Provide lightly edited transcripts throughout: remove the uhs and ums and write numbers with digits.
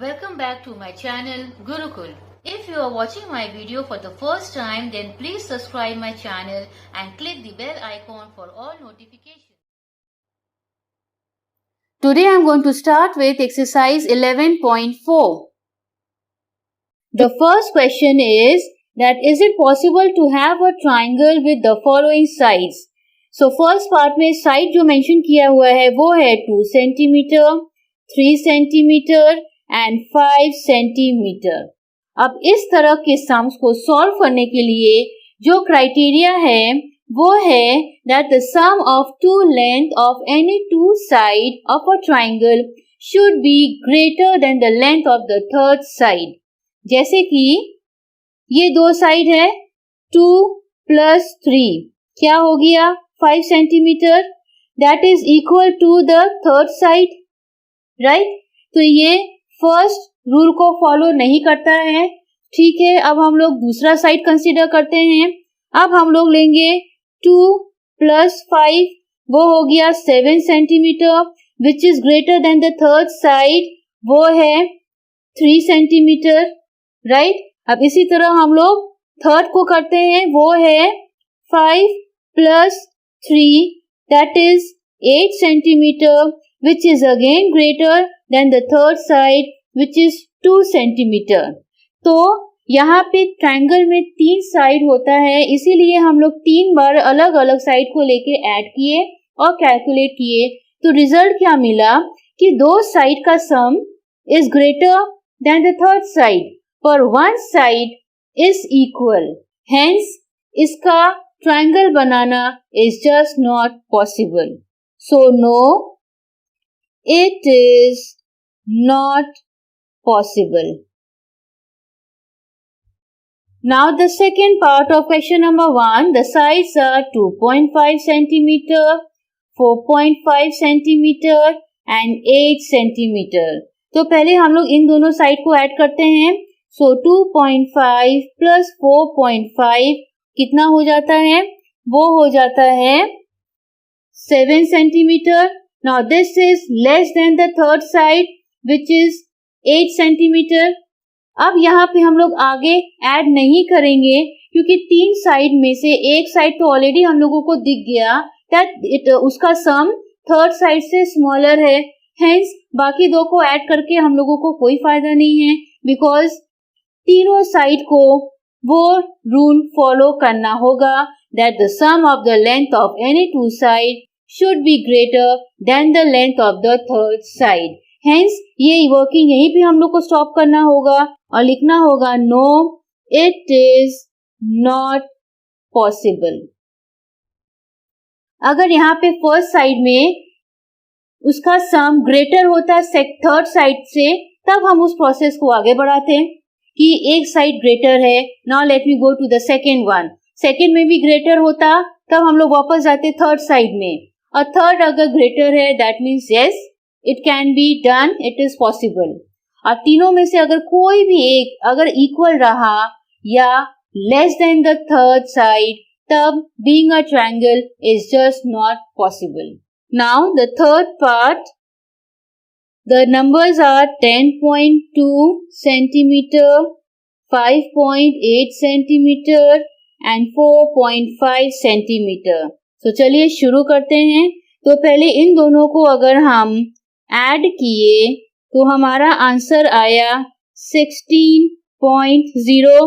Welcome back to my channel Gurukul. If you are watching my video for the first time, then please subscribe my channel and click the bell icon for all notifications. Today I am going to start with exercise 11.4. The first question is that is it possible to have a triangle with the following sides? So first part में side जो mention किया हुआ है वो है 2 cm, 3 cm and 5 cm. अब इस तरह के सम्स को सॉल्व करने के लिए जो क्राइटेरिया है वो है that the sum of two length of any two side of a triangle should be greater than the length of the third side. जैसे कि ये दो साइड है 2 plus 3 क्या हो गया 5 cm that is equal to the third side, right? तो ये फर्स्ट रूल को फॉलो नहीं करता है. ठीक है, अब हम लोग दूसरा साइड कंसीडर करते हैं. अब हम लोग लेंगे 2 plus 5 वो हो गया 7 cm which is greater than the third side वो है 3 cm, राइट? अब इसी तरह हम लोग थर्ड को करते हैं वो है 5 plus 3 that is 8 cm which is again greater than the third side which is 2 cm. तो यहाँ पे ट्रायंगल में 3 साइड होता है, इसीलिए हम लोग 3 बार अलग अलग साइड को लेके ऐड किए और कैलकुलेट किए. तो रिजल्ट क्या मिला कि दो साइड का sum is greater than the third side पर one side is equal. Hence इसका ट्रायंगल बनाना is just not possible. So no, it is not possible. Now the second part of question number 1, the sides are 2.5 cm, 4.5 cm and 8 cm. तो पहले हम लोग इन दोनों side को add करते हैं. So 2.5 plus 4.5 कितना हो जाता है? वो हो जाता है 7 cm. Now this is less than the third side which is 8 cm. अब यहाँ पे हम लोग आगे ऐड नहीं करेंगे क्योंकि 3 साइड में से एक साइड तो ऑलरेडी हम लोगों को दिख गया that उसका सम थर्ड साइड से स्मॉलर है. हेंस बाकी दो को ऐड करके हम लोगों को कोई फायदा नहीं है बिकॉज तीनों साइड को वो रूल फॉलो करना होगा that the sum of the length of any two side should be greater than the length of the third side. Hence ये वर्किंग यहीं पे हम लोग को स्टॉप करना होगा और लिखना होगा no, it is not possible. अगर यहाँ पे फर्स्ट साइड में उसका सम ग्रेटर होता है थर्ड साइड से तब हम उस प्रोसेस को आगे बढ़ाते हैं कि एक साइड ग्रेटर है. Now let me go to the second one. Second में भी ग्रेटर होता तब हम लोग वापस जाते थर्ड साइड में और थर्ड अगर ग्रेटर है that means yes it can be done, it is possible. अब तीनों में से अगर कोई भी एक अगर इक्वल रहा या less than the third side तब being a triangle is just not possible. Now the third part, the numbers are 10.2 cm, 5.8 cm and 4.5 cm. तो चलिए शुरू करते हैं. तो पहले इन दोनों को अगर हम ऐड किए तो हमारा आंसर आया 16.0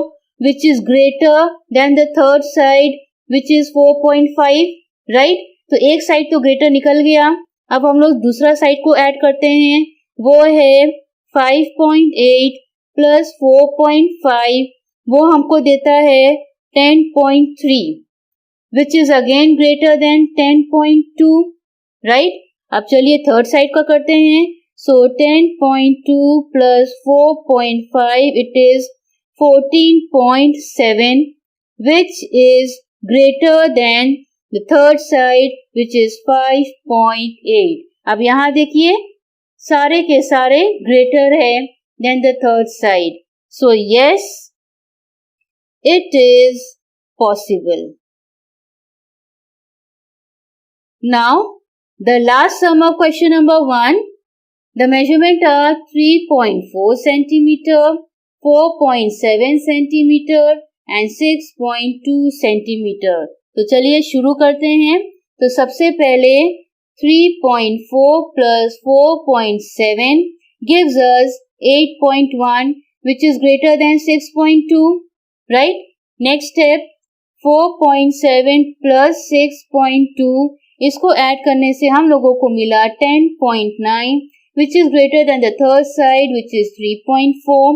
which is greater than the third side which is 4.5, right? तो एक साइड तो ग्रेटर निकल गया. अब हम लोग दूसरा साइड को ऐड करते हैं वो है 5.8 plus 4.5 वो हमको देता है 10.3 which is again greater than 10.2, right? अब चलिए थर्ड साइड का करते हैं. So 10.2 plus 4.5 it is 14.7 which is greater than the third side which is 5.8. अब यहाँ देखिए सारे के सारे greater है than the third side. So yes, it is possible. Now, the last sum of question number 1, The measurement are 3.4 centimeter, 4.7 centimeter and 6.2 centimeter. तो चलिए शुरू करते हैं. तो सबसे पहले 3.4 plus 4.7 gives us 8.1 which is greater than 6.2, right? Next step 4.7 plus 6.2, इसको add करने से हम लोगों को मिला 10.9 which is greater than the third side which is 3.4.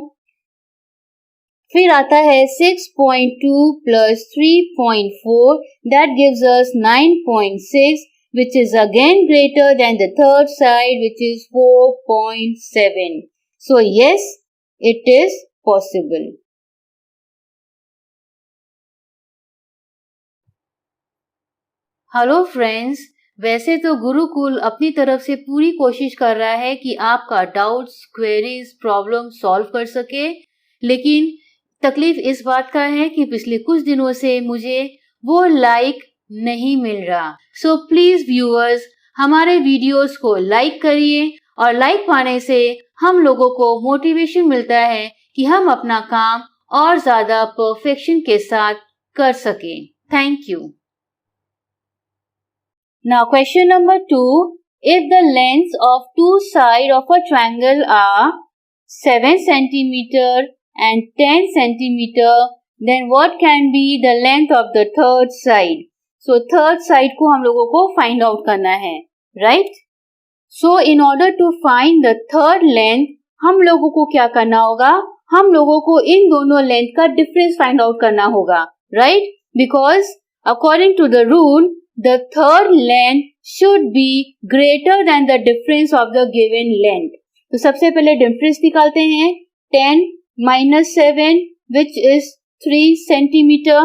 फिर आता है 6.2 plus 3.4 that gives us 9.6 which is again greater than the third side which is 4.7. So yes, it is possible. Hello friends, वैसे तो गुरुकुल अपनी तरफ से पूरी कोशिश कर रहा है कि आपका डाउट्स, क्वेरीज, प्रॉब्लम सॉल्व कर सके, लेकिन तकलीफ इस बात का है कि पिछले कुछ दिनों से मुझे वो लाइक नहीं मिल रहा. सो प्लीज व्यूअर्स, हमारे वीडियोस को लाइक करिए और लाइक पाने से हम लोगों को मोटिवेशन मिलता है कि हम अपना काम और ज्यादा परफेक्शन के साथ कर सकें. Thank you. Now question number 2. If the lengths of two sides of a triangle are 7 centimeter and 10 centimeter, then what can be the length of the third side? So third side को हम लोगों को find out करना है, right? So in order to find the third length, हम लोगों को क्या करना होगा? हम लोगों को इन दोनों length का difference find out करना होगा, right? Because according to the rule, the third length should be greater than the difference of the given length. तो सबसे पहले difference निकालते हैं. 10 minus 7 which is 3 centimeter.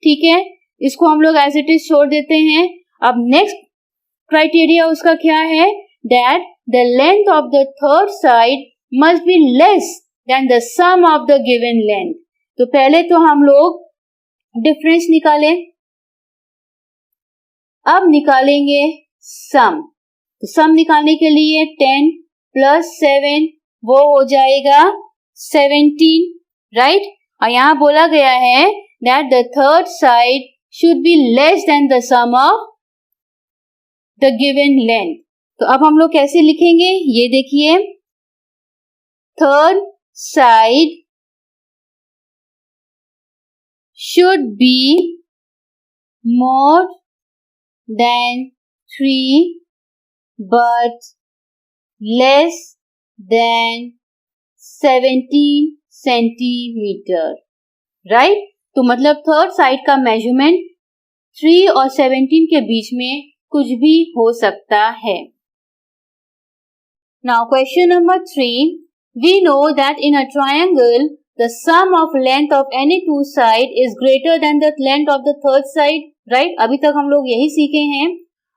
ठीक है, इसको हम लोग as it is छोड़ देते हैं. अब next criteria उसका क्या है? That the length of the third side must be less than the sum of the given length. तो पहले तो हम लोग difference निकालें. अब निकालेंगे सम. तो सम निकालने के लिए 10 plus 7 वो हो जाएगा 17, राइट? और यहाँ बोला गया है that the third side should be less than the sum of the given length. तो अब हम लोग कैसे लिखेंगे ये देखिए. Third side should be more than 3 but less than 17 centimeter, right? तो मतलब थर्ड साइड का मेजरमेंट 3 और 17 के बीच में कुछ भी हो सकता है. Now question number 3. We know that in a triangle the sum of length of any two side is greater than the length of the third side, right? अभी तक हम लोग यही सीखे हैं.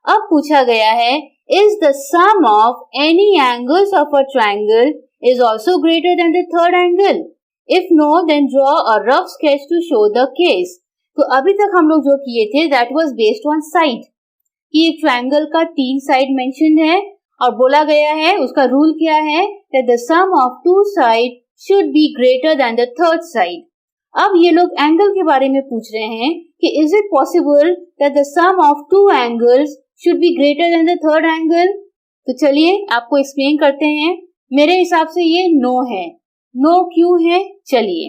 अब पूछा गया है is the sum of any angles of a triangle is also greater than the third angle? If no, then draw a rough sketch to show the case. तो अभी तक हम लोग जो किए थे that was based on side, कि एक ट्रायंगल का 3 साइड मेंशन्ड है और बोला गया है उसका रूल क्या है that the sum of two side should be greater than the third side. अब ये लोग एंगल के बारे में पूछ रहे हैं कि is it possible that the sum of two angles should be greater than the third angle? तो चलिए आपको एक्सप्लेन करते हैं. मेरे हिसाब से ये नो है. नो क्यों है? चलिए.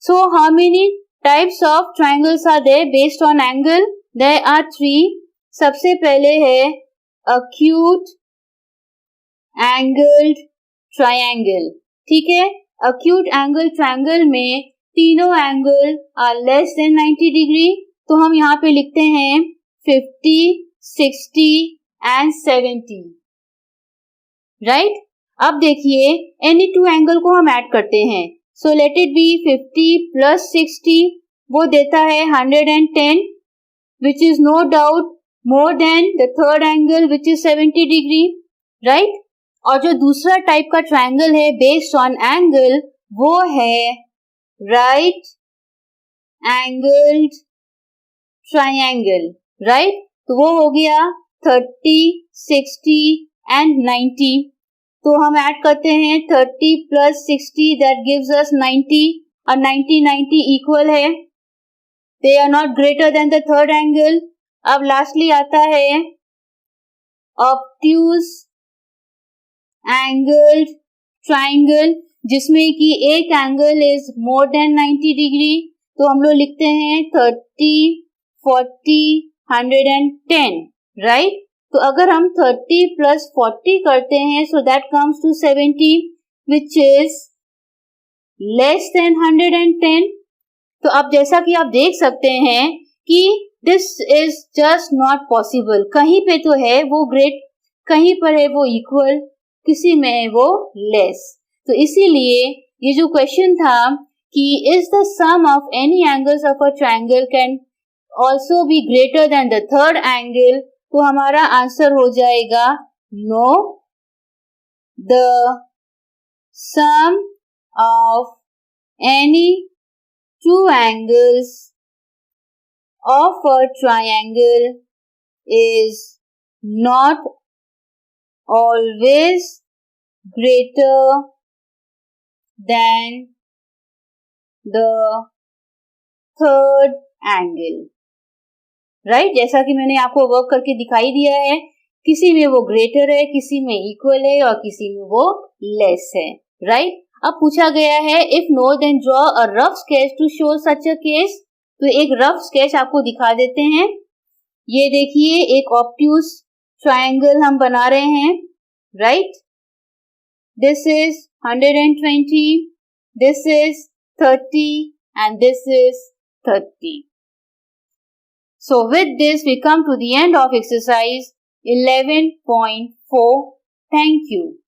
So how many types of triangles are there based on angle? There are 3. सबसे पहले है acute angled triangle. ठीक है, acute angle triangle में तीनों angle are less than 90 degree. तो हम यहाँ पे लिखते हैं 50, 60 एंड 70, राइट? अब देखिए एनी टू एंगल को हम ऐड करते हैं. So let it be 50 plus 60 वो देता है 110 which is no doubt more than the third angle which is 70 degree, right? और जो दूसरा टाइप का ट्रायंगल है बेस्ड ऑन एंगल वो है राइट एंगल्ड ट्रायंगल, राइट? तो वो हो गया 30, 60 एंड 90. तो हम ऐड करते हैं 30 plus 60 that gives us 90 और 90 इक्वल है. They are not greater than the third angle. अब लास्टली आता है obtuse angled triangle जिसमें कि एक angle is more than 90 degree. तो हम लोग लिखते हैं 30, 40, 110, राइट. तो अगर हम 30 plus 40 करते हैं so that comes to 70 which is less than 110. तो अब जैसा कि आप देख सकते हैं कि this is just not possible. कहीं पे तो है वो ग्रेट, कहीं पर है वो इक्वल, किसी में है वो लेस. तो इसीलिए ये जो क्वेश्चन था कि is the sum of any angles of a triangle can also be greater than the third angle, तो हमारा आंसर हो जाएगा no. The sum of any two angles of a triangle is not always greater than the third angle, right. जैसा कि मैंने आपको work करके दिखाई दिया है, किसी में वो ग्रेटर है, किसी में इक्वल है और किसी में वो लेस है, राइट. अब पूछा गया है if no then draw a rough sketch to show such a case. तो एक रफ स्केच आपको दिखा देते हैं. ये देखिए एक ऑब्ट्यूज ट्रायंगल हम बना रहे हैं, right. This is 120, this is 30 and this is 30. So with this we come to the end of exercise 11.4. Thank you.